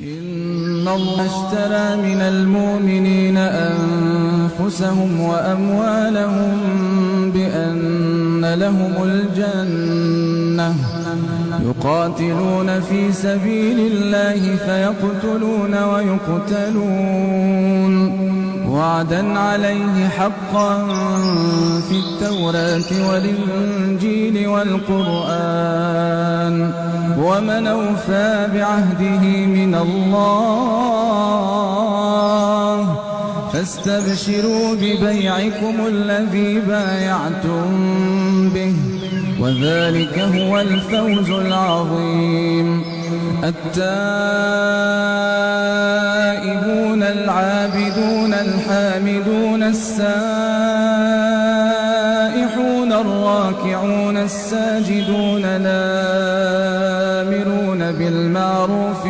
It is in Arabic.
إن الله اشترى من المؤمنين أنفسهم وأموالهم بأن لهم الجنة يقاتلون في سبيل الله فيقتلون ويقتلون وعدا عليه حقا في التوراة والإنجيل والقرآن ومن أوفى بعهده من الله فاستبشروا ببيعكم الذي بايعتم به وذلك هو الفوز العظيم. التائبون العابدون الحامدون السائحون الراكعون الساجدون